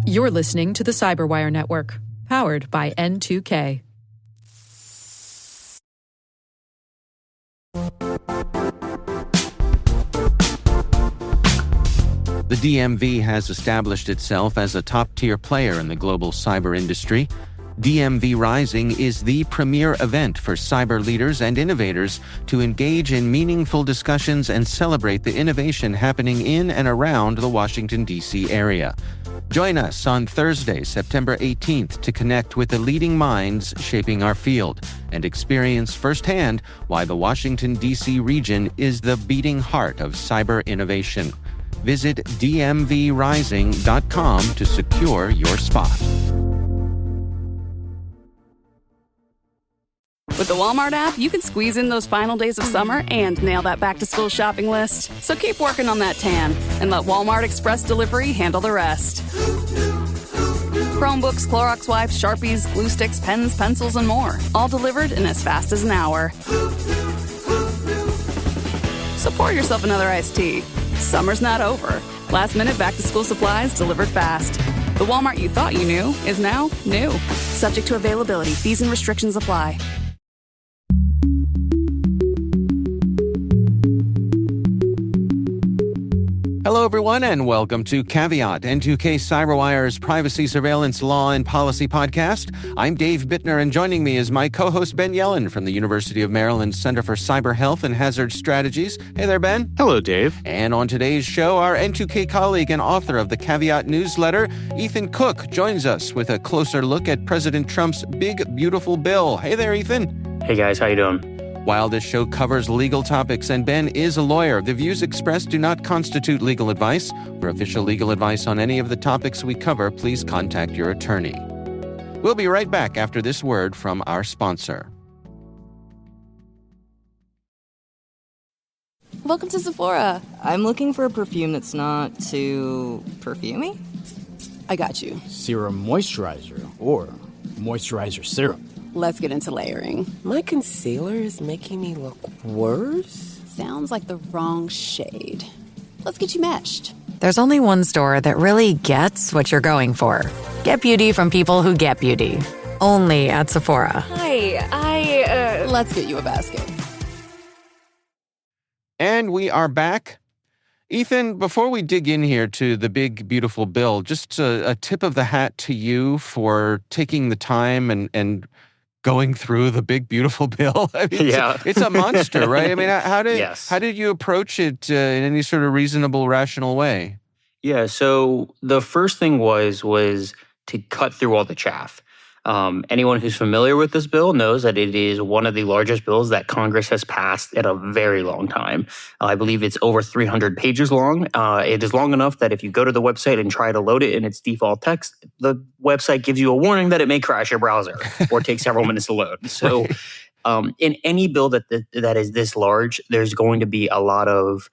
You're listening to the Cyberwire Network, powered by N2K. The DMV has established itself as a top-tier player in the global cyber industry. DMV Rising is the premier event for cyber leaders and innovators to engage in meaningful discussions and celebrate the innovation happening in and around the Washington, D.C. area. Join us on Thursday, September 18th to connect with the leading minds shaping our field and experience firsthand why the Washington, D.C. region is the beating heart of cyber innovation. Visit dmvrising.com to secure your spot. With the Walmart app, you can squeeze in those final days of summer and nail that back-to-school shopping list. So keep working on that tan and let Walmart Express Delivery handle the rest. Chromebooks, Clorox wipes, Sharpies, glue sticks, pens, pencils, and more. All delivered in as fast as an hour. So pour yourself another iced tea. Summer's not over. Last-minute back-to-school supplies delivered fast. The Walmart you thought you knew is now new. Subject to availability. Fees and restrictions apply. Hello, everyone, and welcome to Caveat, N2K CyberWire's privacy, surveillance, law, and policy podcast. I'm Dave Bittner, and joining me is my co-host Ben Yellen from the University of Maryland Center for Cyber Health and Hazard Strategies. Hey there, Ben. Hello, Dave. And on today's show, our N2K colleague and author of the Caveat newsletter, Ethan Cook, joins us with a closer look at President Trump's big, beautiful bill. Hey there, Ethan. Hey, guys. How you doing? While this show covers legal topics and Ben is a lawyer, the views expressed do not constitute legal advice. For official legal advice on any of the topics we cover, please contact your attorney. We'll be right back after this word from our sponsor. Welcome to Sephora. I'm looking for a perfume that's not too perfumey. I got you. Serum moisturizer or moisturizer serum. Let's get into layering. My concealer is making me look worse. Sounds like the wrong shade. Let's get you matched. There's only one store that really gets what you're going for. Get beauty from people who get beauty. Only at Sephora. Hi, Let's get you a basket. And we are back. Ethan, before we dig in here to the big, beautiful bill, just a tip of the hat to you for taking the time and going through the big, beautiful bill. I mean, Yeah. it's a monster, right? I mean, how Yes. did you approach it in any sort of reasonable, rational way? Yeah, so the first thing was to cut through all the chaff. Anyone who's familiar with this bill knows that it is one of the largest bills that Congress has passed in a very long time. I believe it's over 300 pages long. It is long enough that if you go to the website and try to load it in its default text, the website gives you a warning that it may crash your browser or take several minutes to load. So in any bill that is this large, there's going to be a lot of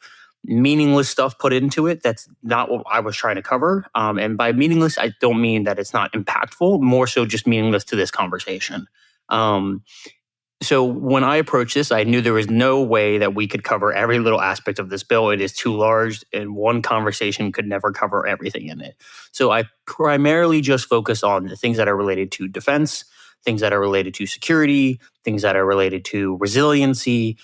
meaningless stuff put into it. That's not what I was trying to cover. And by meaningless, I don't mean that it's not impactful, more so just meaningless to this conversation. So when I approached this, I knew there was no way that we could cover every little aspect of this bill. It is too large, and one conversation could never cover everything in it. So I primarily just focus on the things that are related to defense, things that are related to security, things that are related to resiliency,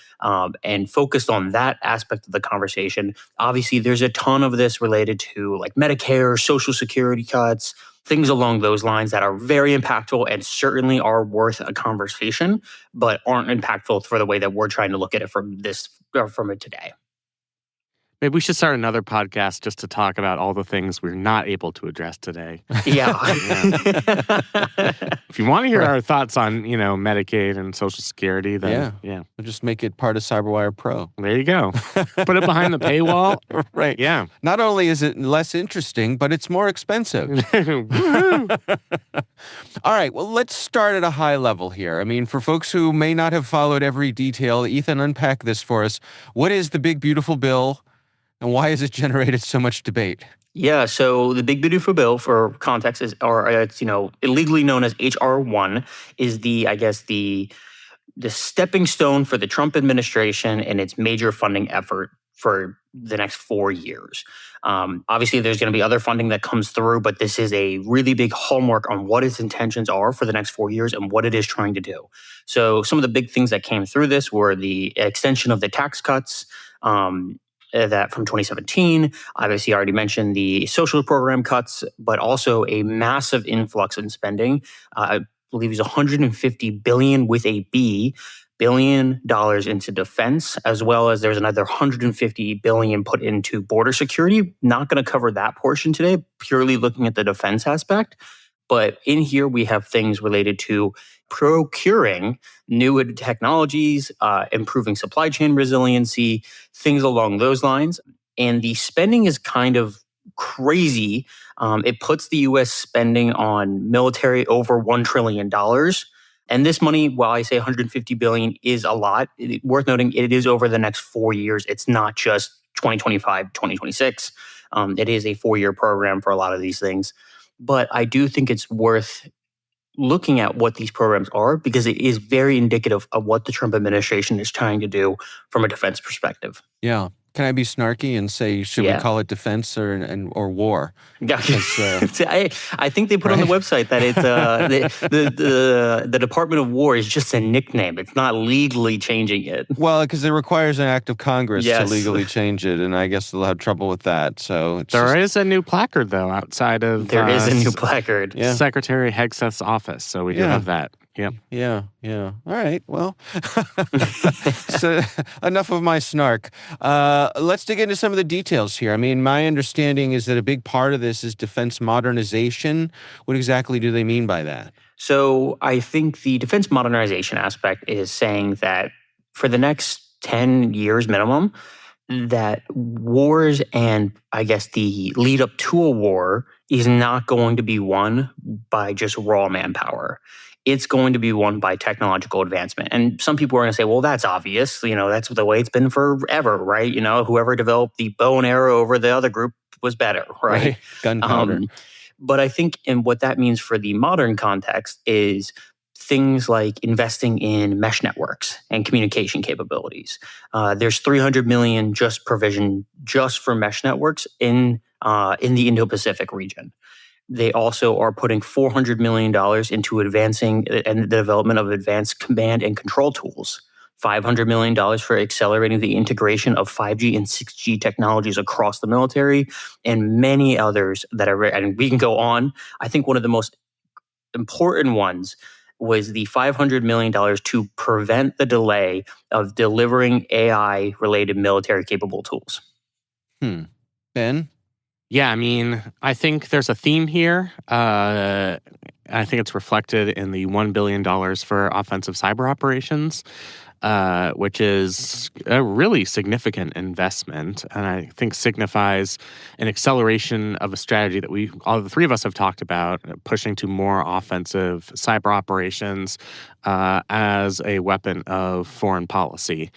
and focused on that aspect of the conversation. Obviously, there's a ton of this related to like Medicare, Social Security cuts, things along those lines that are very impactful and certainly are worth a conversation, but aren't impactful for the way that we're trying to look at it from it today. Maybe we should start another podcast just to talk about all the things we're not able to address today. Yeah. If you want to hear our thoughts on, Medicaid and Social Security, then We'll just make it part of CyberWire Pro. There you go. Put it behind the paywall. Right. Yeah. Not only is it less interesting, but it's more expensive. All right. Well, let's start at a high level here. I mean, for folks who may not have followed every detail, Ethan, unpack this for us. What is the big, beautiful bill? And why has it generated so much debate? Yeah, so the Big Beautiful Bill, for context, it's illegally known as HR1, is the stepping stone for the Trump administration and its major funding effort for the next 4 years. Obviously, there's going to be other funding that comes through, but this is a really big hallmark on what its intentions are for the next 4 years and what it is trying to do. So some of the big things that came through this were the extension of the tax cuts, that from 2017. Obviously, I already mentioned the social program cuts, but also a massive influx in spending. I believe it's $150 billion with a B billion dollars into defense, as well as there's another $150 billion put into border security. Not going to cover that portion today, purely looking at the defense aspect. But in here, we have things related to procuring new technologies, improving supply chain resiliency, things along those lines. And the spending is kind of crazy. It puts the U.S. spending on military over $1 trillion. And this money, while I say $150 billion is a lot, worth noting it is over the next 4 years. It's not just 2025, 2026. It is a 4-year program for a lot of these things. But I do think it's worth looking at what these programs are, because it is very indicative of what the Trump administration is trying to do from a defense perspective. Yeah. Can I be snarky and say, should we call it defense or war? I think they put on the website that it's the Department of War is just a nickname. It's not legally changing it. Well, because it requires an act of Congress to legally change it, and I guess they'll have trouble with that. So there is a new placard, though, outside of there is a new placard. Secretary Hegseth's office, so we do have that. Yep. Yeah. All right. Well, so enough of my snark. Let's dig into some of the details here. I mean, my understanding is that a big part of this is defense modernization. What exactly do they mean by that? So I think the defense modernization aspect is saying that for the next 10 years minimum, that wars and I guess the lead up to a war is not going to be won by just raw manpower. It's going to be won by technological advancement. And some people are going to say, well, that's obvious. That's the way it's been forever, right? Whoever developed the bow and arrow over the other group was better, right? Gunpowder. But I think what that means for the modern context is things like investing in mesh networks and communication capabilities. There's $300 million just provisioned just for mesh networks in the Indo-Pacific region. They also are putting $400 million into advancing and the development of advanced command and control tools. $500 million for accelerating the integration of 5G and 6G technologies across the military, and many others that are, and we can go on. I think one of the most important ones was the $500 million to prevent the delay of delivering AI-related military-capable tools. Ben? Yeah, I mean, I think there's a theme here. I think it's reflected in the $1 billion for offensive cyber operations, which is a really significant investment, and I think signifies an acceleration of a strategy that all the three of us have talked about, pushing to more offensive cyber operations as a weapon of foreign policy.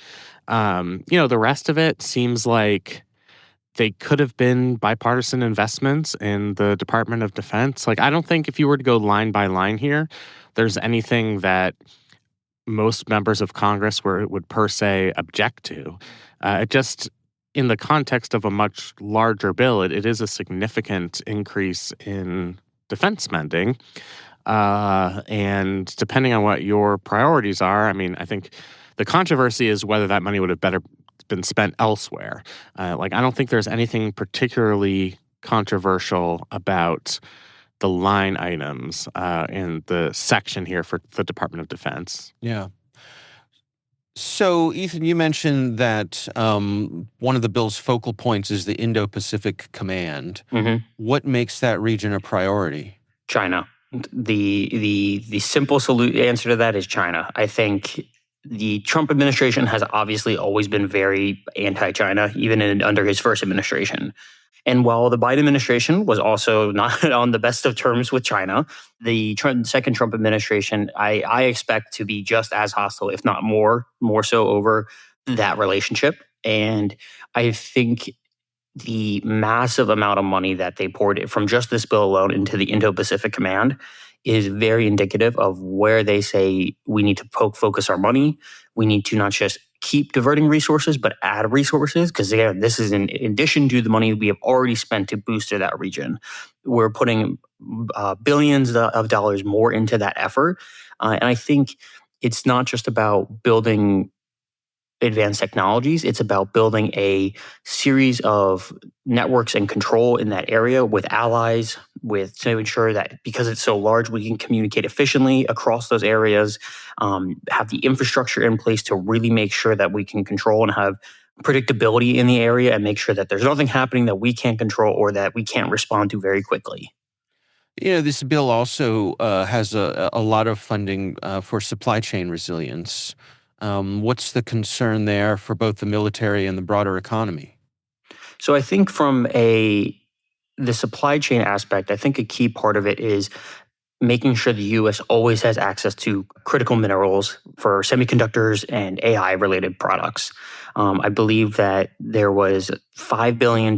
The rest of it seems like they could have been bipartisan investments in the Department of Defense. I don't think if you were to go line by line here, there's anything that most members of Congress would per se object to. It just, in the context of a much larger bill, it is a significant increase in defense spending. And depending on what your priorities are, I mean, I think the controversy is whether that money would have been spent elsewhere. I don't think there's anything particularly controversial about the line items in the section here for the Department of Defense. Yeah. So, Ethan, you mentioned that one of the bill's focal points is the Indo-Pacific Command. Mm-hmm. What makes that region a priority? China. The simple answer to that is China. I think the Trump administration has obviously always been very anti-China, even under his first administration. And while the Biden administration was also not on the best of terms with China, the second Trump administration, I expect to be just as hostile, if not more so over that relationship. And I think the massive amount of money that they poured from just this bill alone into the Indo-Pacific Command is very indicative of where they say we need to focus our money. We need to not just keep diverting resources, but add resources. Because again, this is in addition to the money we have already spent to booster that region. We're putting billions of dollars more into that effort. And I think it's not just about building advanced technologies. It's about building a series of networks and control in that area with allies, to ensure that because it's so large, we can communicate efficiently across those areas, have the infrastructure in place to really make sure that we can control and have predictability in the area and make sure that there's nothing happening that we can't control or that we can't respond to very quickly. This bill also has a lot of funding for supply chain resilience. What's the concern there for both the military and the broader economy? So I think from the supply chain aspect, I think a key part of it is making sure the U.S. always has access to critical minerals for semiconductors and AI-related products. I believe that there was $5 billion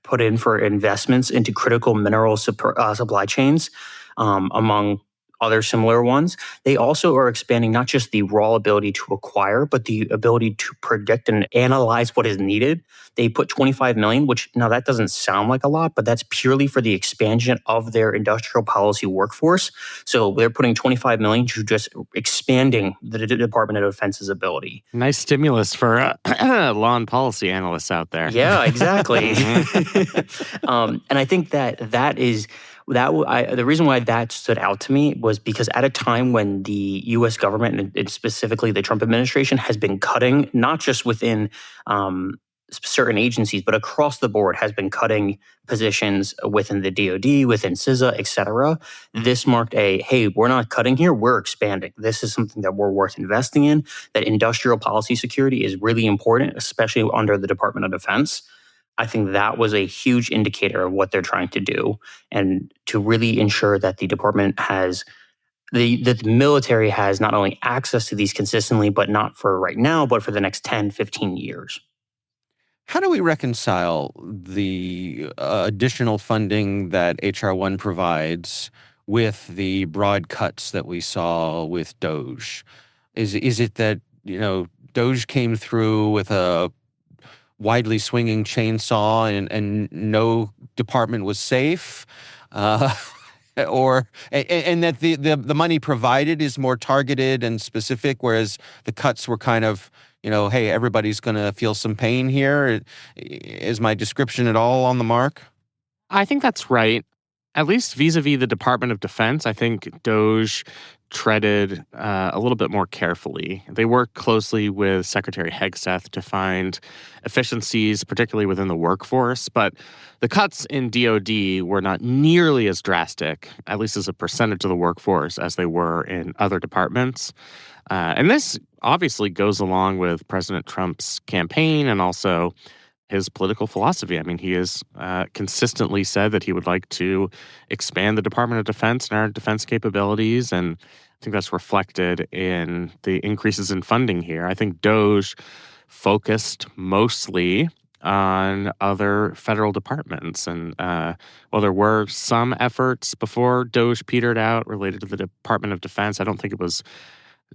put in for investments into critical mineral supply chains, among other similar ones. They also are expanding not just the raw ability to acquire, but the ability to predict and analyze what is needed. They put 25 million, which now that doesn't sound like a lot, but that's purely for the expansion of their industrial policy workforce. So they're putting 25 million to just expanding the Department of Defense's ability. Nice stimulus for law and policy analysts out there. Yeah, exactly. And I think that is the reason why that stood out to me was because at a time when the U.S. government and specifically the Trump administration has been cutting, not just within certain agencies, but across the board has been cutting positions within the DoD, within CISA, et cetera. This marked hey, we're not cutting here, we're expanding. This is something that we're worth investing in, that industrial policy security is really important, especially under the Department of Defense. I think that was a huge indicator of what they're trying to do and to really ensure that the department has the military has not only access to these consistently, but not for right now, but for the next 10, 15 years. How do we reconcile the additional funding that HR1 provides with the broad cuts that we saw with DOGE? Is it that, DOGE came through with a widely swinging chainsaw and no department was safe, and that the money provided is more targeted and specific, whereas the cuts were kind of, hey, everybody's going to feel some pain here. Is my description at all on the mark? I think that's right. At least vis-a-vis the Department of Defense, I think DOGE treaded a little bit more carefully. They worked closely with Secretary Hegseth to find efficiencies, particularly within the workforce. But the cuts in DoD were not nearly as drastic, at least as a percentage of the workforce, as they were in other departments. And this obviously goes along with President Trump's campaign and also his political philosophy. I mean, he has consistently said that he would like to expand the Department of Defense and our defense capabilities, and I think that's reflected in the increases in funding here. I think DOGE focused mostly on other federal departments, and while there were some efforts before DOGE petered out related to the Department of Defense, I don't think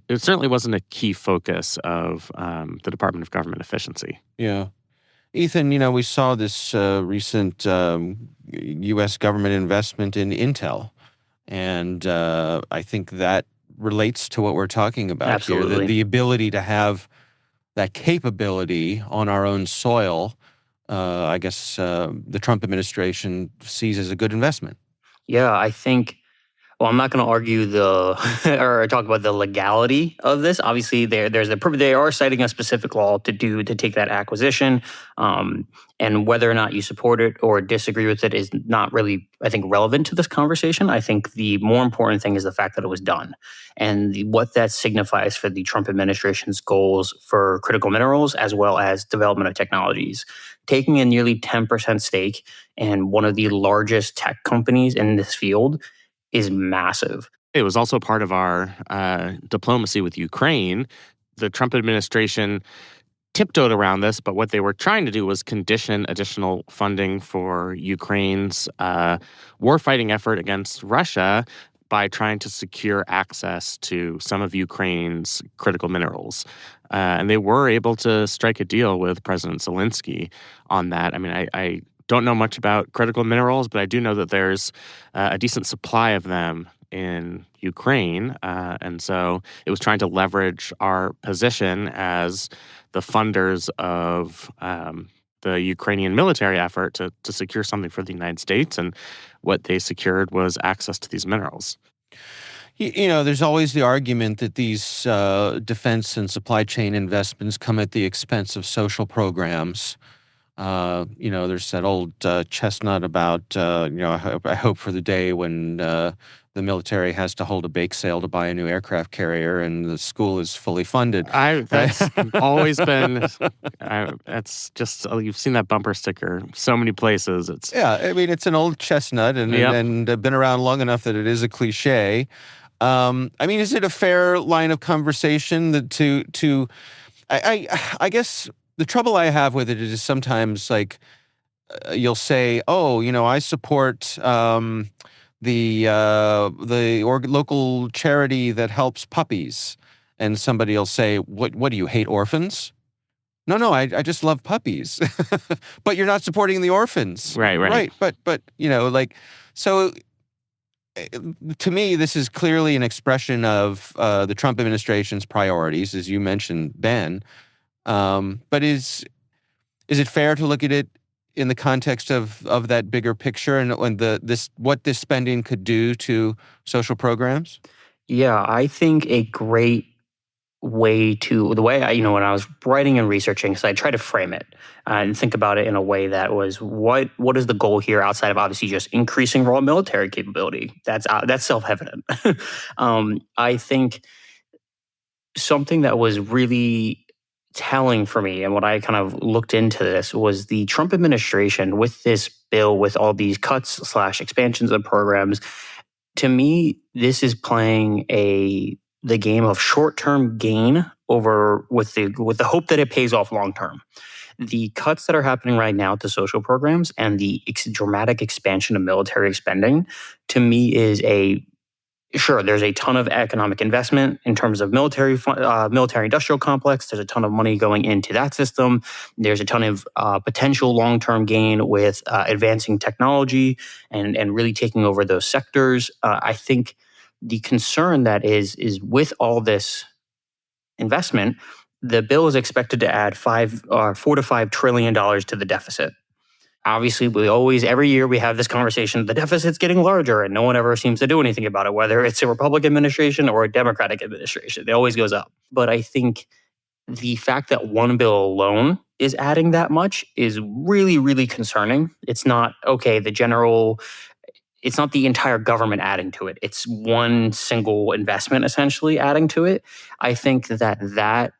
it certainly wasn't a key focus of the Department of Government Efficiency. Yeah. Ethan, we saw this recent U.S. government investment in Intel, and I think that relates to what we're talking about Absolutely. here. The ability to have that capability on our own soil, I guess the Trump administration sees as a good investment. Yeah, I think. Well, I'm not going to argue or talk about the legality of this. Obviously, they are citing a specific law to take that acquisition, and whether or not you support it or disagree with it is not really, I think, relevant to this conversation. I think the more important thing is the fact that it was done, and what that signifies for the Trump administration's goals for critical minerals as well as development of technologies. Taking a nearly 10% stake in one of the largest tech companies in this field is massive. It was also part of our diplomacy with Ukraine. The Trump administration tiptoed around this, but what they were trying to do was condition additional funding for Ukraine's warfighting effort against Russia by trying to secure access to some of Ukraine's critical minerals. And they were able to strike a deal with President Zelensky on that. I mean, I don't know much about critical minerals, but I do know that there's a decent supply of them in Ukraine. And so it was trying to leverage our position as the funders of the Ukrainian military effort to secure something for the United States. And what they secured was access to these minerals. You know, there's always the argument that these defense and supply chain investments come at the expense of social programs. You know, there's that old chestnut about, I hope for the day when the military has to hold a bake sale to buy a new aircraft carrier and the school is fully funded. That's always been, that's just, you've seen that bumper sticker so many places. Yeah, I mean, it's an old chestnut and been around long enough that it is a cliche. I mean, is it a fair line of conversation that I guess the trouble I have with it is sometimes like you'll say, oh, you know, I support the local charity that helps puppies, and somebody will say, what do you hate orphans? No, I just love puppies, but you're not supporting the orphans, right? But you know, like so. To me, this is clearly an expression of the Trump administration's priorities, as you mentioned, Ben. But is it fair to look at it in the context of that bigger picture and what this spending could do to social programs? Yeah, I think a great way to the way when I was writing and researching, so I try to frame it and think about it in a way that was what is the goal here outside of obviously just increasing raw military capability. That's self-evident. I think something that was really telling for me and what I kind of looked into this was the Trump administration with this bill, with all these cuts / expansions of programs. To me, this is playing the game of short-term gain over with the hope that it pays off long-term. The cuts that are happening right now to social programs and the dramatic expansion of military spending, to me, is sure, there's a ton of economic investment in terms of military industrial complex. There's a ton of money going into that system. There's a ton of potential long-term gain with advancing technology and really taking over those sectors. I think the concern that is with all this investment, the bill is expected to add $4 to $5 trillion to the deficit. Obviously, every year we have this conversation, the deficit's getting larger and no one ever seems to do anything about it, whether it's a Republican administration or a Democratic administration. It always goes up. But I think the fact that one bill alone is adding that much is really, really concerning. It's not, it's not the entire government adding to it. It's one single investment essentially adding to it. I think that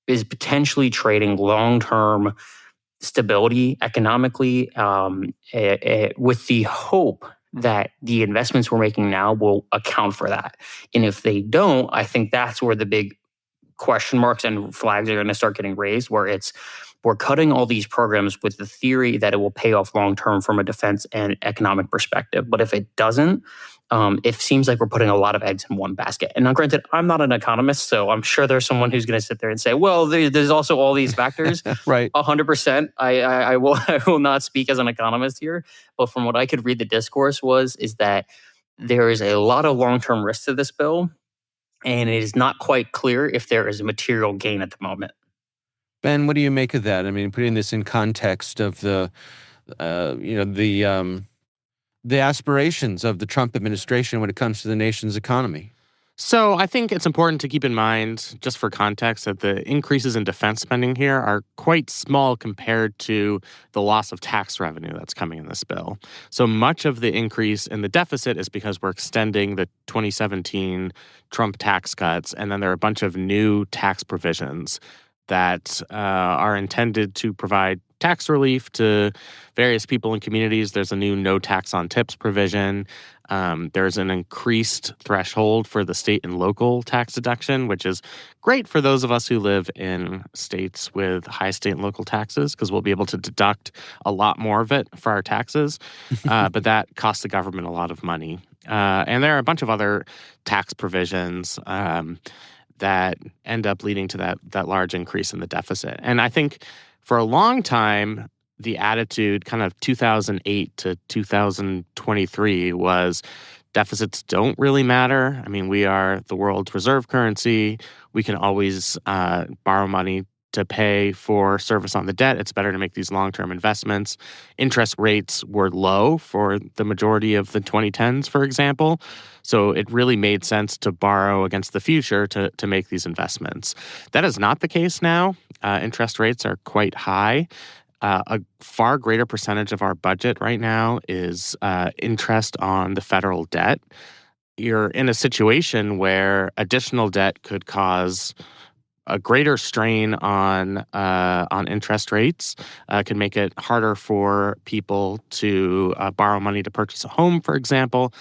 is potentially trading long-term stability economically with the hope that the investments we're making now will account for that. And if they don't, I think that's where the big question marks and flags are going to start getting raised, where we're cutting all these programs with the theory that it will pay off long-term from a defense and economic perspective. But if it doesn't, it seems like we're putting a lot of eggs in one basket. And now, granted, I'm not an economist, so I'm sure there's someone who's going to sit there and say, well, there's also all these factors. Right. 100%. I will not speak as an economist here. But from what I could read, the discourse is that there is a lot of long-term risk to this bill, and it is not quite clear if there is a material gain at the moment. Ben, what do you make of that? I mean, putting this in context of the aspirations of the Trump administration when it comes to the nation's economy. So I think it's important to keep in mind, just for context, that the increases in defense spending here are quite small compared to the loss of tax revenue that's coming in this bill. So much of the increase in the deficit is because we're extending the 2017 Trump tax cuts, and then there are a bunch of new tax provisions that are intended to provide tax relief to various people and communities. There's a new no tax on tips provision. There's an increased threshold for the state and local tax deduction, which is great for those of us who live in states with high state and local taxes, because we'll be able to deduct a lot more of it for our taxes. But that costs the government a lot of money. And there are a bunch of other tax provisions that end up leading to that large increase in the deficit. And I think for a long time, the attitude kind of 2008 to 2023 was deficits don't really matter. I mean, we are the world's reserve currency. We can always borrow money to pay for service on the debt. It's better to make these long-term investments. Interest rates were low for the majority of the 2010s, for example. So it really made sense to borrow against the future to make these investments. That is not the case now. Interest rates are quite high. A far greater percentage of our budget right now is interest on the federal debt. You're in a situation where additional debt could cause a greater strain on interest rates, can make it harder for people to borrow money to purchase a home, for example.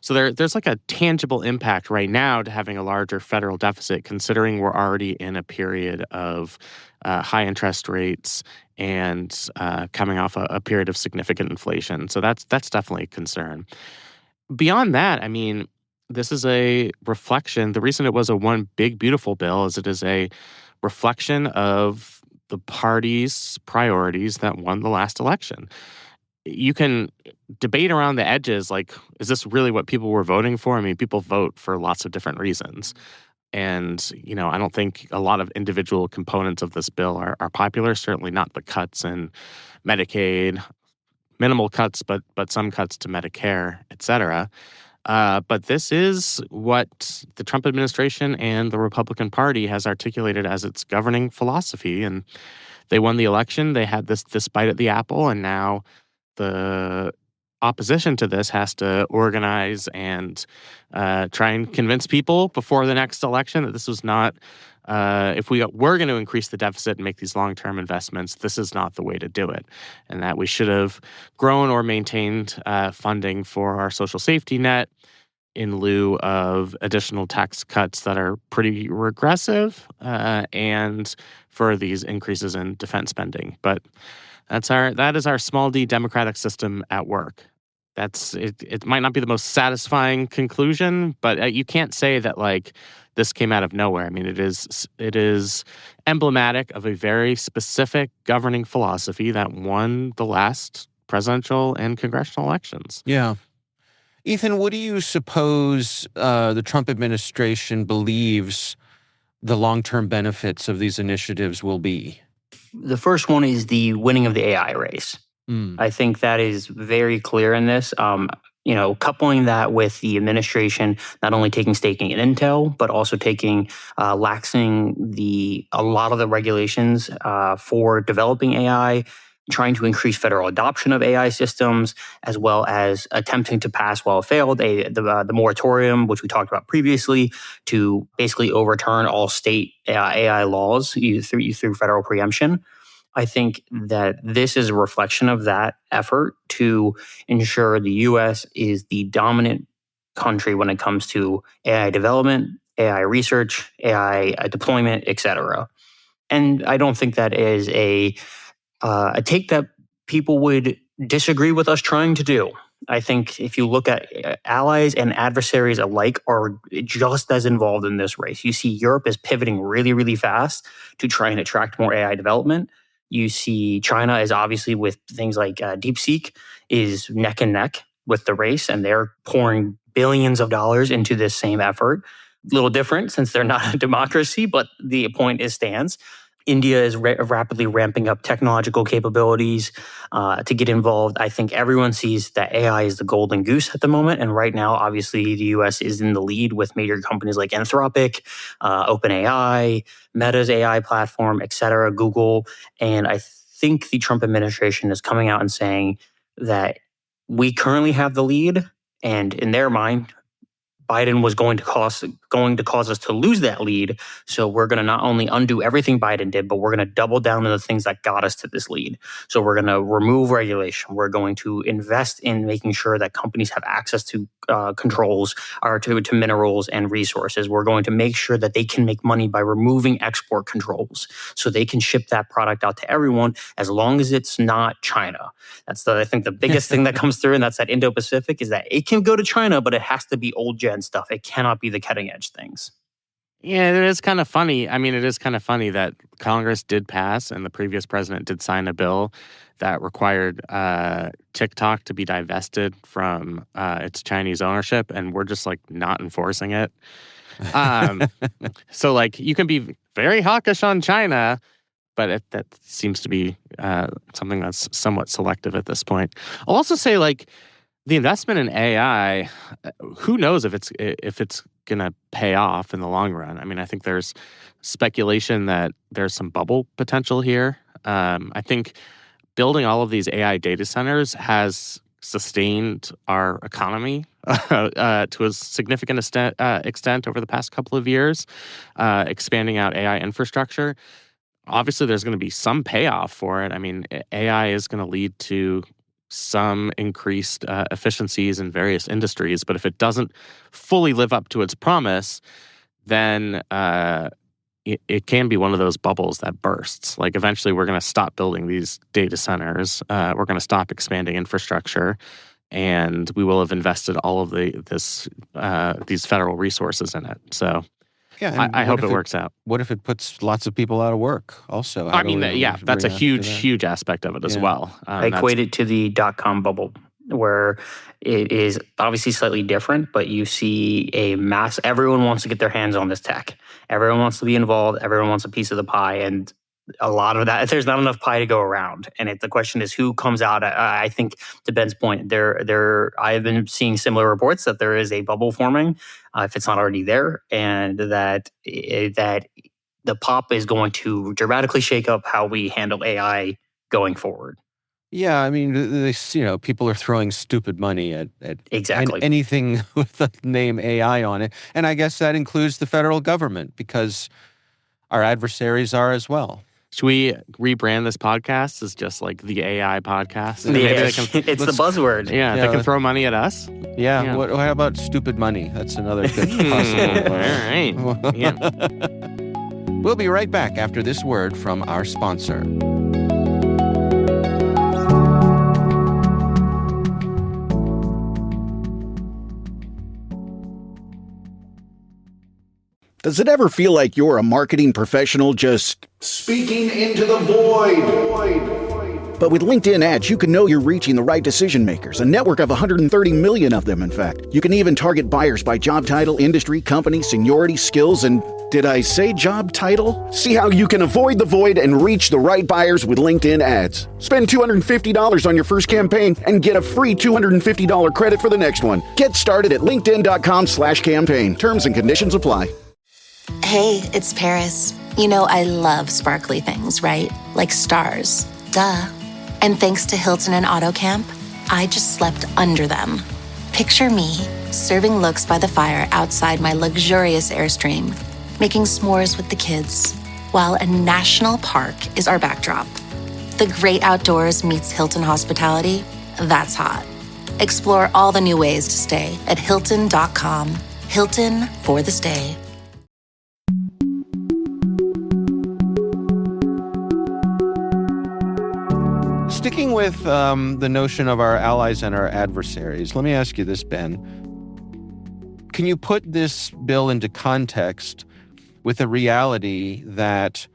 So there's like a tangible impact right now to having a larger federal deficit, considering we're already in a period of high interest rates and coming off a period of significant inflation. So that's definitely a concern. Beyond that, I mean, this is a reflection. The reason it was a one big, beautiful bill is it is a reflection of the party's priorities that won the last election. You can debate around the edges, like, is this really what people were voting for? I mean, people vote for lots of different reasons. And, I don't think a lot of individual components of this bill are popular, certainly not the cuts in Medicaid, minimal cuts, but some cuts to Medicare, et cetera. But this is what the Trump administration and the Republican Party has articulated as its governing philosophy. And they won the election. They had this bite at the apple. And now the opposition to this has to organize and try and convince people before the next election that this was not, if we were going to increase the deficit and make these long-term investments, this is not the way to do it. And that we should have grown or maintained funding for our social safety net in lieu of additional tax cuts that are pretty regressive and for these increases in defense spending. But that is our small d democratic system at work. It might not be the most satisfying conclusion, but you can't say that this came out of nowhere. I mean, it is emblematic of a very specific governing philosophy that won the last presidential and congressional elections. Yeah. Ethan, what do you suppose the Trump administration believes the long-term benefits of these initiatives will be? The first one is the winning of the AI race. I think that is very clear in this. Coupling that with the administration not only taking staking in Intel, but also laxing a lot of the regulations for developing AI, trying to increase federal adoption of AI systems, as well as attempting to pass, while it failed, the moratorium, which we talked about previously, to basically overturn all state AI laws through federal preemption. I think that this is a reflection of that effort to ensure the U.S. is the dominant country when it comes to AI development, AI research, AI deployment, et cetera. And I don't think that is a take that people would disagree with us trying to do. I think if you look at allies and adversaries alike are just as involved in this race. You see Europe is pivoting really, really fast to try and attract more AI development. You see China is obviously with things like DeepSeek is neck and neck with the race, and they're pouring billions of dollars into this same effort. A little different since they're not a democracy, but the point stands. India is rapidly ramping up technological capabilities to get involved. I think everyone sees that AI is the golden goose at the moment. And right now, obviously, the U.S. is in the lead with major companies like Anthropic, OpenAI, Meta's AI platform, et cetera, Google. And I think the Trump administration is coming out and saying that we currently have the lead. And in their mind, Biden was going to cause us to lose that lead. So we're going to not only undo everything Biden did, but we're going to double down on the things that got us to this lead. So we're going to remove regulation. We're going to invest in making sure that companies have access to controls or to minerals and resources. We're going to make sure that they can make money by removing export controls so they can ship that product out to everyone as long as it's not China. That's I think the biggest thing that comes through, and that's that Indo-Pacific, is that it can go to China, but it has to be old gen stuff. It cannot be the cutting edge things. Yeah, it is kind of funny. I mean, it is kind of funny that Congress did pass and the previous president did sign a bill that required TikTok to be divested from its Chinese ownership, and we're just like not enforcing it. So like you can be very hawkish on China, but that seems to be something that's somewhat selective at this point. I'll also say like the investment in AI, who knows if it's going to pay off in the long run. I mean, I think there's speculation that there's some bubble potential here. I think building all of these AI data centers has sustained our economy to a significant extent over the past couple of years, expanding out AI infrastructure. Obviously, there's going to be some payoff for it. I mean, AI is going to lead to some increased efficiencies in various industries, but if it doesn't fully live up to its promise, then it can be one of those bubbles that bursts. Like eventually we're going to stop building these data centers, we're going to stop expanding infrastructure, and we will have invested all of these federal resources in it. So Yeah, I hope it works out. What if it puts lots of people out of work also? I mean, that's a huge aspect of it as well. I equate it to the dot-com bubble, where it is obviously slightly different, but you see everyone wants to get their hands on this tech. Everyone wants to be involved. Everyone wants a piece of the pie. And a lot of that, there's not enough pie to go around. And the question is who comes out. I think to Ben's point, I have been seeing similar reports that there is a bubble forming, if it's not already there, and that the pop is going to dramatically shake up how we handle AI going forward. Yeah, I mean, people are throwing stupid money at exactly anything with the name AI on it. And I guess that includes the federal government, because our adversaries are as well. Should we rebrand this podcast as just like the AI podcast? It's the buzzword. Yeah, they can throw money at us. Yeah. What about stupid money? That's another good possible. All right. Yeah. We'll be right back after this word from our sponsor. Does it ever feel like you're a marketing professional just speaking into the void? But with LinkedIn ads, you can know you're reaching the right decision makers, a network of 130 million of them, in fact. You can even target buyers by job title, industry, company, seniority, skills, and did I say job title? See how you can avoid the void and reach the right buyers with LinkedIn ads. Spend $250 on your first campaign and get a free $250 credit for the next one. Get started at linkedin.com/campaign. Terms and conditions apply. Hey, it's Paris. You know I love sparkly things, right? Like stars. Duh. And thanks to Hilton and AutoCamp, I just slept under them. Picture me, serving looks by the fire outside my luxurious Airstream, making s'mores with the kids, while a national park is our backdrop. The great outdoors meets Hilton hospitality. That's hot. Explore all the new ways to stay at Hilton.com. Hilton for the stay. Sticking with the notion of our allies and our adversaries, let me ask you this, Ben. Can you put this bill into context with the reality that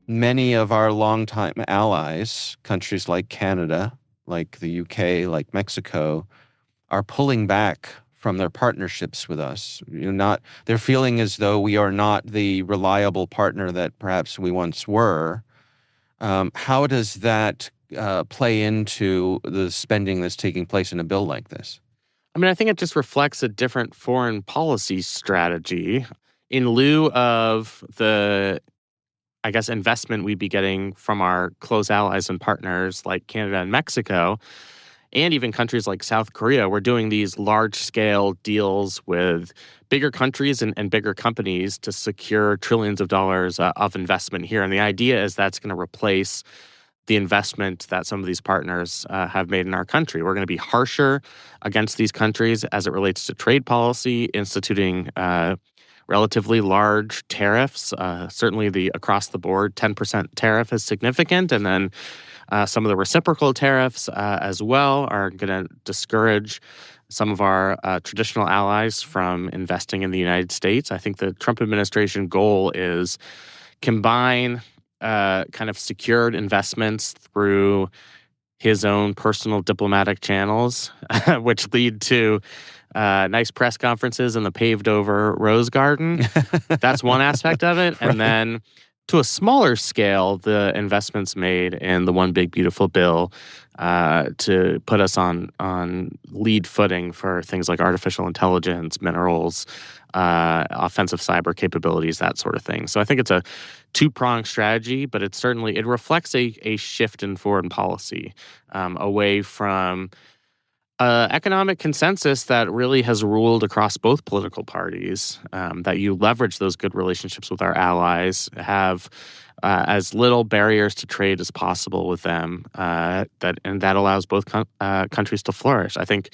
many of our longtime allies, countries like Canada, like the UK, like Mexico, are pulling back from their partnerships with us? They're feeling as though we are not the reliable partner that perhaps we once were. How does that play into the spending that's taking place in a bill like this? I mean, I think it just reflects a different foreign policy strategy. In lieu of the, I guess, investment we'd be getting from our close allies and partners like Canada and Mexico, and even countries like South Korea, we're doing these large-scale deals with bigger countries and bigger companies to secure trillions of dollars of investment here. And the idea is that's going to replace the investment that some of these partners have made in our country. We're going to be harsher against these countries as it relates to trade policy, instituting relatively large tariffs. Certainly the across-the-board 10% tariff is significant, and then some of the reciprocal tariffs as well are going to discourage some of our traditional allies from investing in the United States. I think the Trump administration goal is combine kind of secured investments through his own personal diplomatic channels, which lead to nice press conferences in the paved-over Rose Garden. That's one aspect of it. And then to a smaller scale, the investments made in the One Big Beautiful Bill to put us on lead footing for things like artificial intelligence, minerals, offensive cyber capabilities, that sort of thing. So I think it's a two-pronged strategy, but it reflects a shift in foreign policy away from economic consensus that really has ruled across both political parties, that you leverage those good relationships with our allies, have as little barriers to trade as possible with them, that allows both countries to flourish. I think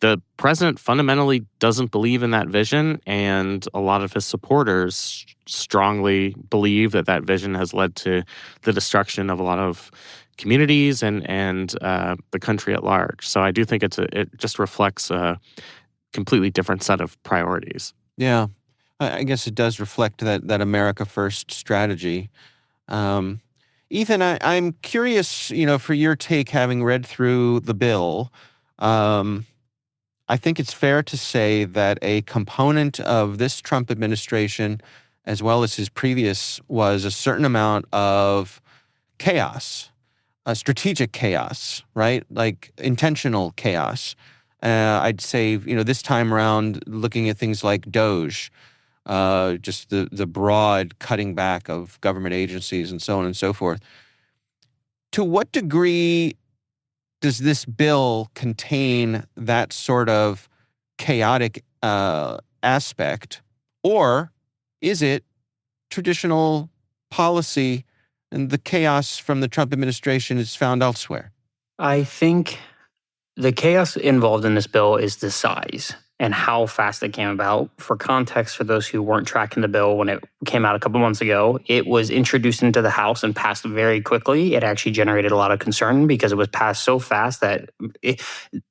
the president fundamentally doesn't believe in that vision, and a lot of his supporters strongly believe that vision has led to the destruction of a lot of communities and the country at large. So I do think it just reflects a completely different set of priorities. Yeah, I guess it does reflect that America First strategy. Ethan, I'm curious, for your take, having read through the bill. I think it's fair to say that a component of this Trump administration, as well as his previous, was a certain amount of chaos. Strategic chaos, right? Like intentional chaos. I'd say, this time around, looking at things like DOGE, just the broad cutting back of government agencies and so on and so forth. To what degree does this bill contain that sort of chaotic aspect, or is it traditional policy and the chaos from the Trump administration is found elsewhere? I think the chaos involved in this bill is the size and how fast it came about. For context, for those who weren't tracking the bill when it came out a couple months ago, it was introduced into the House and passed very quickly. It actually generated a lot of concern because it was passed so fast that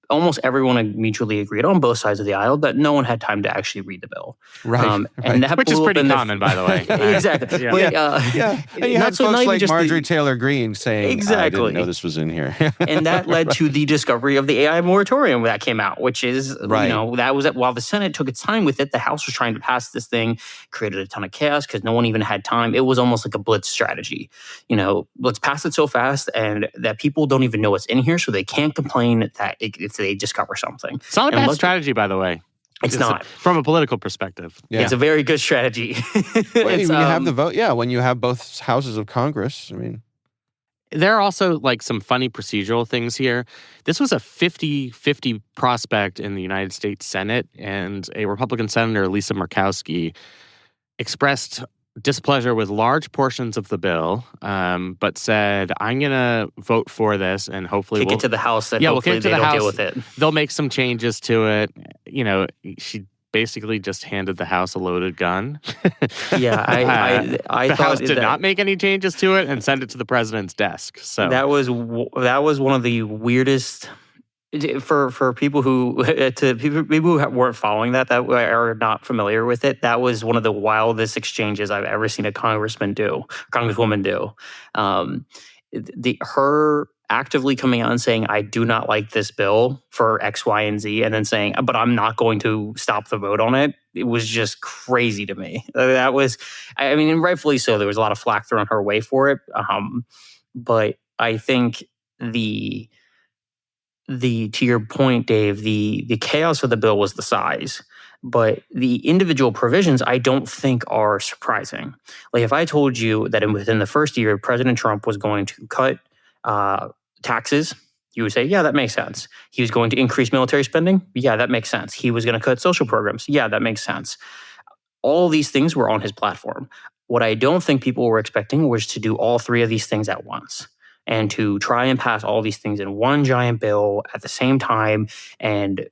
almost everyone mutually agreed on both sides of the aisle that no one had time to actually read the bill. Right. And that which is pretty common, by the way. Exactly. Yeah. And you had folks like Marjorie Taylor Greene saying, exactly. I didn't know this was in here. And that led to the discovery of the AI moratorium that came out, which is, right. That was while the Senate took its time with it, the House was trying to pass this thing, created a ton of chaos because no one even had time. It was almost like a blitz strategy. Let's pass it so fast and that people don't even know what's in here, so they can't complain that if they discover something. It's not a bad strategy, by the way. It's not. From a political perspective. Yeah. It's a very good strategy. When you have the vote, when you have both houses of Congress, There are also some funny procedural things here. This was a 50-50 prospect in the United States Senate, and a Republican Senator, Lisa Murkowski, expressed displeasure with large portions of the bill, but said, I'm going to vote for this and hopefully kick it to the House and hopefully they don't deal with it. They'll make some changes to it. She basically just handed the House a loaded gun. Yeah, I the thought House did not make any changes to it and send it to the president's desk. So that was one of the weirdest for people who weren't following that are not familiar with it. That was one of the wildest exchanges I've ever seen a congresswoman do. Her actively coming out and saying, I do not like this bill for X, Y, and Z, and then saying, but I'm not going to stop the vote on it. It was just crazy to me. That was, and rightfully so. There was a lot of flack thrown her way for it. But I think to your point, Dave, the chaos of the bill was the size. But the individual provisions, I don't think are surprising. Like if I told you that within the first year, President Trump was going to cut taxes, you would say, yeah, that makes sense. He was going to increase military spending. Yeah, that makes sense. He was going to cut social programs. Yeah, that makes sense. All these things were on his platform. What I don't think people were expecting was to do all three of these things at once and to try and pass all these things in one giant bill at the same time and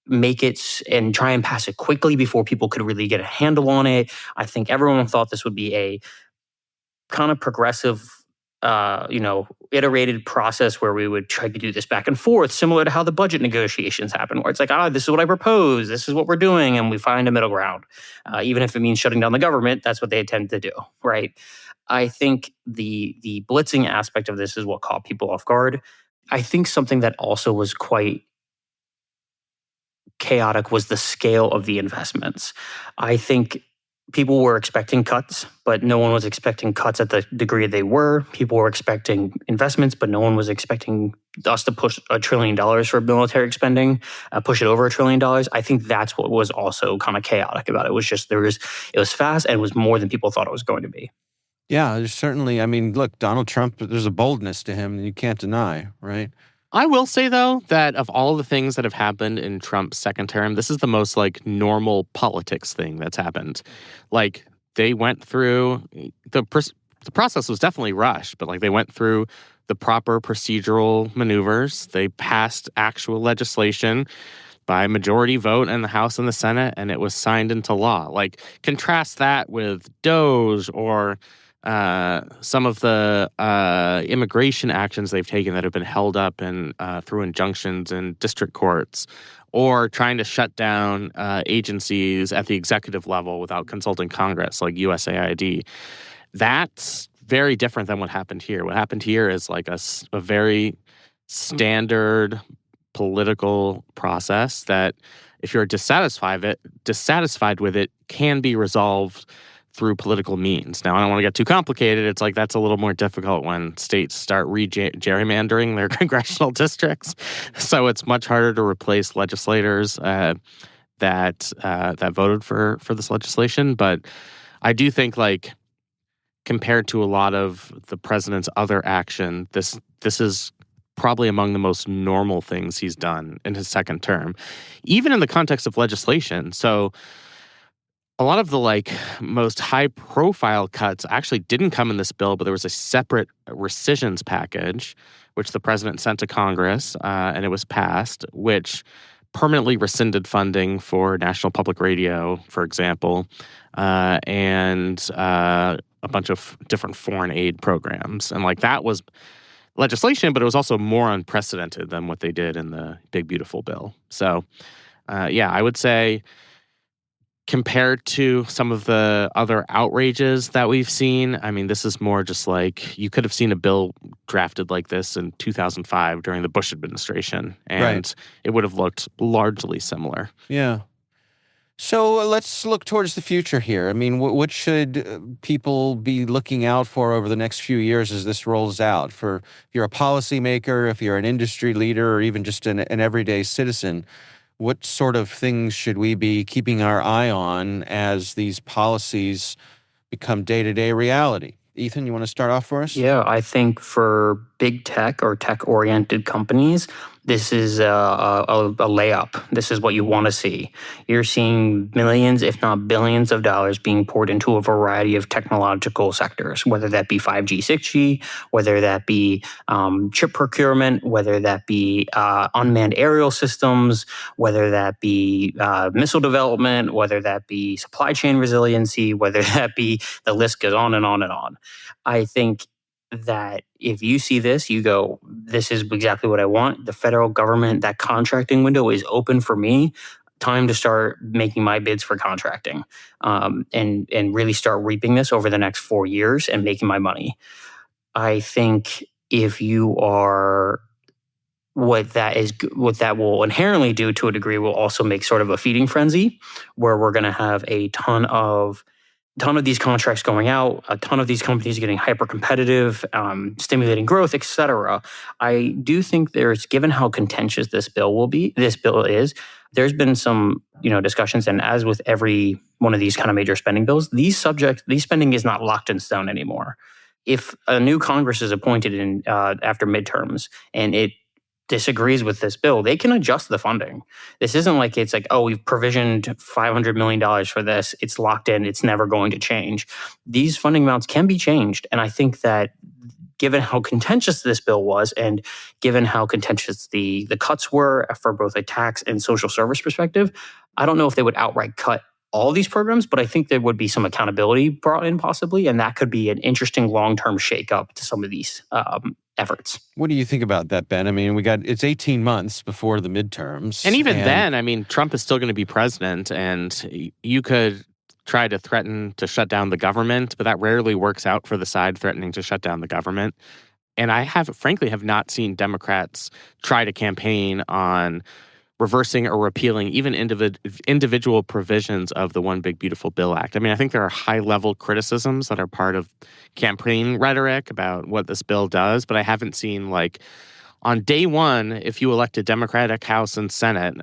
make it and try and pass it quickly before people could really get a handle on it. I think everyone thought this would be a kind of progressive iterated process where we would try to do this back and forth, similar to how the budget negotiations happen, where it's like, this is what I propose, this is what we're doing, and we find a middle ground. Even if it means shutting down the government, that's what they tend to do, right? I think the blitzing aspect of this is what caught people off guard. I think something that also was quite chaotic was the scale of the investments. I think people were expecting cuts, but no one was expecting cuts at the degree they were. People were expecting investments, but no one was expecting us to push $1 trillion for military spending, push it over $1 trillion. I think that's what was also kind of chaotic about it. It was just it was fast and it was more than people thought it was going to be. Yeah, there's certainly, look, Donald Trump, there's a boldness to him that you can't deny, right? I will say, though, that of all the things that have happened in Trump's second term, this is the most, normal politics thing that's happened. They went through, the process was definitely rushed, but, they went through the proper procedural maneuvers. They passed actual legislation by majority vote in the House and the Senate, and it was signed into law. Contrast that with DOGE or some of the immigration actions they've taken that have been held up through injunctions in district courts, or trying to shut down agencies at the executive level without consulting Congress, like USAID. That's very different than what happened here. What happened here is a very standard political process that, if you're dissatisfied with it, can be resolved through political means. Now, I don't want to get too complicated. It's that's a little more difficult when states start gerrymandering their congressional districts. So it's much harder to replace legislators that voted for this legislation. But I do think, compared to a lot of the president's other action, this is probably among the most normal things he's done in his second term, even in the context of legislation. So a lot of the most high-profile cuts actually didn't come in this bill, but there was a separate rescissions package, which the president sent to Congress, and it was passed, which permanently rescinded funding for National Public Radio, for example, and a bunch of different foreign aid programs. And that was legislation, but it was also more unprecedented than what they did in the Big Beautiful Bill. So, I would say, compared to some of the other outrages that we've seen, this is more just you could have seen a bill drafted like this in 2005 during the Bush administration, and It would have looked largely similar. Yeah. So let's look towards the future here. What should people be looking out for over the next few years as this rolls out? If you're a policymaker, if you're an industry leader, or even just an everyday citizen, what sort of things should we be keeping our eye on as these policies become day-to-day reality? Ethan, you want to start off for us? Yeah, I think for big tech or tech-oriented companies, this is a layup. This is what you want to see. You're seeing millions, if not billions of dollars being poured into a variety of technological sectors, whether that be 5G, 6G, whether that be chip procurement, whether that be unmanned aerial systems, whether that be missile development, whether that be supply chain resiliency, whether that be, the list goes on and on and on. I think that if you see this, you go, this is exactly what I want. The federal government, that contracting window is open for me. Time to start making my bids for contracting, and really start reaping this over the next 4 years and making my money. I think if you are, what that will inherently do to a degree will also make sort of a feeding frenzy, where we're going to have a ton of these contracts going out, a ton of these companies getting hyper competitive, stimulating growth, et cetera. I do think given how contentious this bill is, there's been some, discussions, and as with every one of these kind of major spending bills, these spending is not locked in stone anymore. If a new Congress is appointed after midterms and it disagrees with this bill, they can adjust the funding. This isn't it's we've provisioned $500 million for this. It's locked in. It's never going to change. These funding amounts can be changed. And I think that given how contentious this bill was, and given how contentious the cuts were for both a tax and social service perspective, I don't know if they would outright cut all these programs, but I think there would be some accountability brought in possibly, and that could be an interesting long-term shakeup to some of these efforts. What do you think about that, Ben? I mean, it's 18 months before the midterms. And even then, I mean, Trump is still going to be president, and you could try to threaten to shut down the government, but that rarely works out for the side threatening to shut down the government. And I frankly have not seen Democrats try to campaign on reversing or repealing even individual provisions of the One Big Beautiful Bill Act. I mean, I think there are high-level criticisms that are part of campaign rhetoric about what this bill does, but I haven't seen, like, on day one, if you elect a Democratic House and Senate,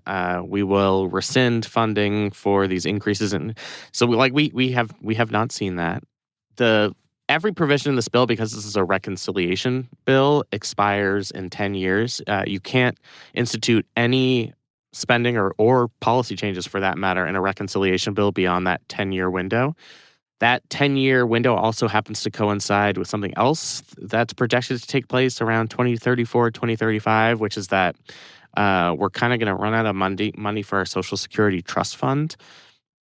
we will rescind funding for these increases. And so, we have not seen that. Every provision in this bill, because this is a reconciliation bill, expires in 10 years. You can't institute any spending or policy changes, for that matter, in a reconciliation bill beyond that 10-year window. That 10-year window also happens to coincide with something else that's projected to take place around 2034, 2035, which is that we're kind of going to run out of money for our Social Security Trust Fund.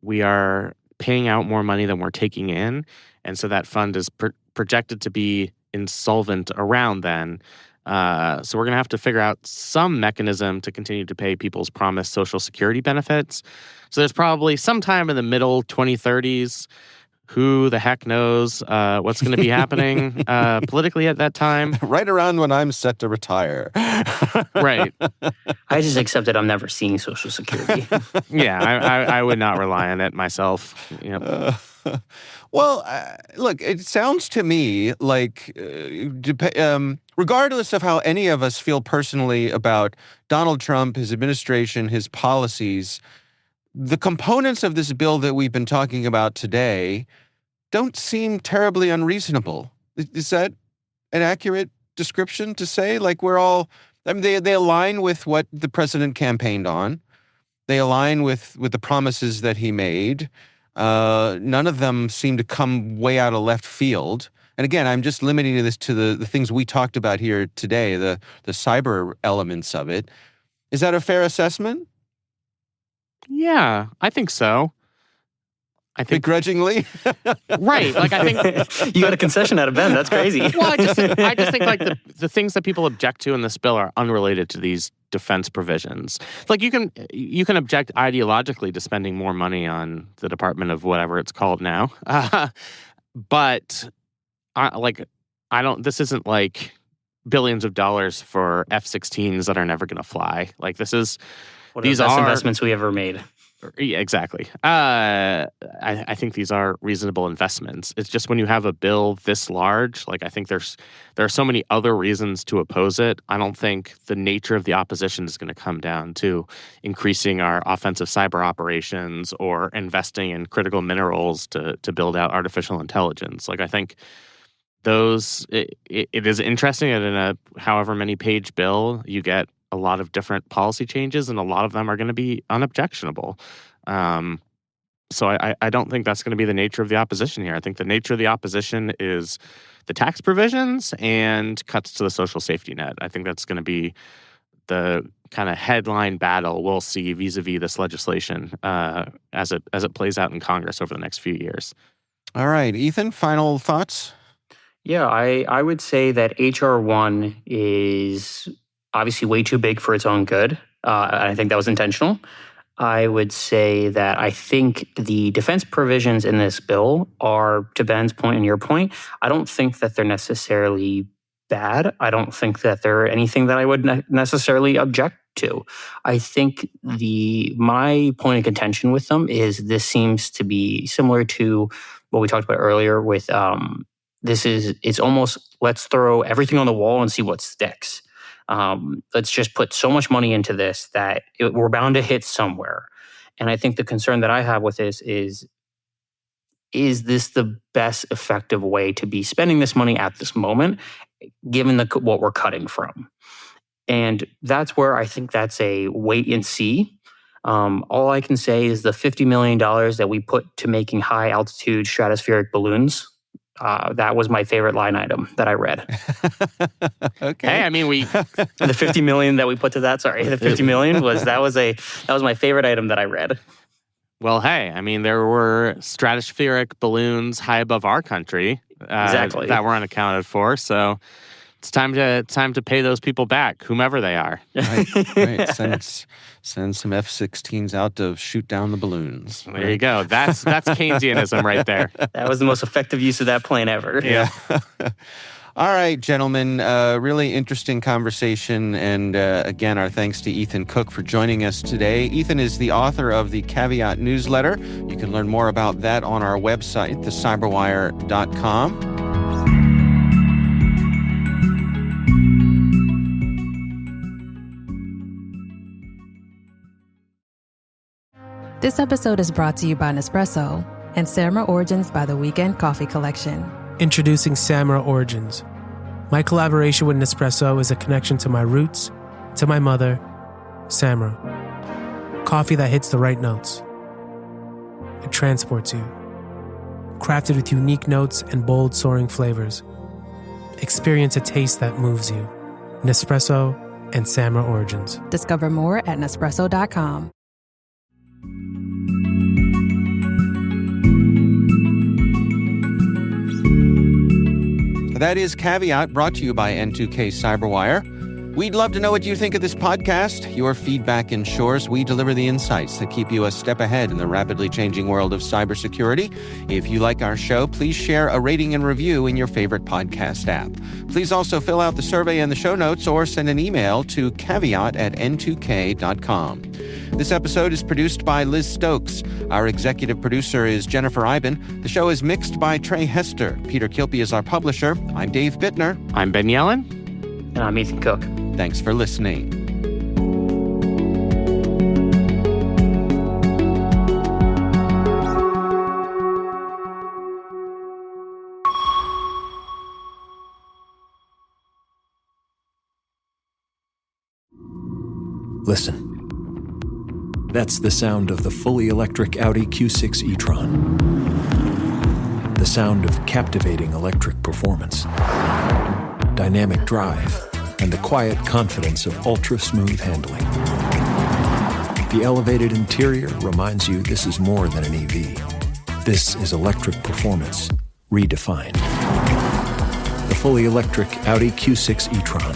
We are paying out more money than we're taking in, and so that fund is projected to be insolvent around then. So we're going to have to figure out some mechanism to continue to pay people's promised Social Security benefits. So there's probably sometime in the middle 2030s. Who the heck knows what's going to be happening politically at that time? Right around when I'm set to retire. Right. I just accepted I'm never seeing Social Security. Yeah, I would not rely on it myself. Yep. Look, it sounds to me like, regardless of how any of us feel personally about Donald Trump, his administration, his policies, the components of this bill that we've been talking about today don't seem terribly unreasonable. Is that an accurate description to say? Like, they align with what the president campaigned on. They align with the promises that he made. None of them seem to come way out of left field. And again, I'm just limiting this to the things we talked about here today, the cyber elements of it. Is that a fair assessment? Yeah, I think so. I think begrudgingly, right? Like, I think you got a concession out of Ben. That's crazy. Well, I just think like the things that people object to in this bill are unrelated to these defense provisions. Like, you can object ideologically to spending more money on the Department of whatever it's called now, but this isn't like billions of dollars for F-16s that are never going to fly. Like, this is. These are investments we ever made. Yeah, exactly. I think these are reasonable investments. It's just when you have a bill this large, like, I think there are so many other reasons to oppose it. I don't think the nature of the opposition is going to come down to increasing our offensive cyber operations or investing in critical minerals to build out artificial intelligence. Like, I think it is interesting that in a however many page bill you get a lot of different policy changes, and a lot of them are going to be unobjectionable. So I don't think that's going to be the nature of the opposition here. I think the nature of the opposition is the tax provisions and cuts to the social safety net. I think that's going to be the kind of headline battle we'll see vis-a-vis this legislation as it plays out in Congress over the next few years. All right, Ethan, final thoughts? Yeah, I would say that HR1 is obviously way too big for its own good. And I think that was intentional. I would say that I think the defense provisions in this bill are, to Ben's point and your point, I don't think that they're necessarily bad. I don't think that they're anything that I would necessarily object to. I think my point of contention with them is this seems to be similar to what we talked about earlier with it's almost, let's throw everything on the wall and see what sticks. Let's just put so much money into this that we're bound to hit somewhere. And I think the concern that I have with this is this the best effective way to be spending this money at this moment, given what we're cutting from? And that's where I think that's a wait and see. All I can say is the $50 million that we put to making high altitude stratospheric balloons, that was my favorite line item that I read. Okay. Hey, I mean, the 50 million that we put to that. Sorry, the 50 million was my favorite item that I read. Well, hey, I mean, there were stratospheric balloons high above our country Exactly. that weren't accounted for. So it's time to pay those people back, whomever they are. Right. Send some F-16s out to shoot down the balloons. There you go. That's Keynesianism right there. That was the most effective use of that plan ever. Yeah. All right, gentlemen, really interesting conversation. And again, our thanks to Ethan Cook for joining us today. Ethan is the author of the Caveat newsletter. You can learn more about that on our website, thecyberwire.com. This episode is brought to you by Nespresso and Samra Origins by The Weekend Coffee Collection. Introducing Samra Origins. My collaboration with Nespresso is a connection to my roots, to my mother, Samra. Coffee that hits the right notes. It transports you. Crafted with unique notes and bold, soaring flavors. Experience a taste that moves you. Nespresso and Samra Origins. Discover more at Nespresso.com. That is Caveat, brought to you by N2K Cyberwire. We'd love to know what you think of this podcast. Your feedback ensures we deliver the insights that keep you a step ahead in the rapidly changing world of cybersecurity. If you like our show, please share a rating and review in your favorite podcast app. Please also fill out the survey in the show notes or send an email to caveat@n2k.com. This episode is produced by Liz Stokes. Our executive producer is Jennifer Eiben. The show is mixed by Trey Hester. Peter Kilpie is our publisher. I'm Dave Bittner. I'm Ben Yellen. And I'm Ethan Cook. Thanks for listening. Listen. That's the sound of the fully electric Audi Q6 e-tron. The sound of captivating electric performance, dynamic drive, and the quiet confidence of ultra-smooth handling. The elevated interior reminds you this is more than an EV. This is electric performance redefined. The fully electric Audi Q6 e-tron.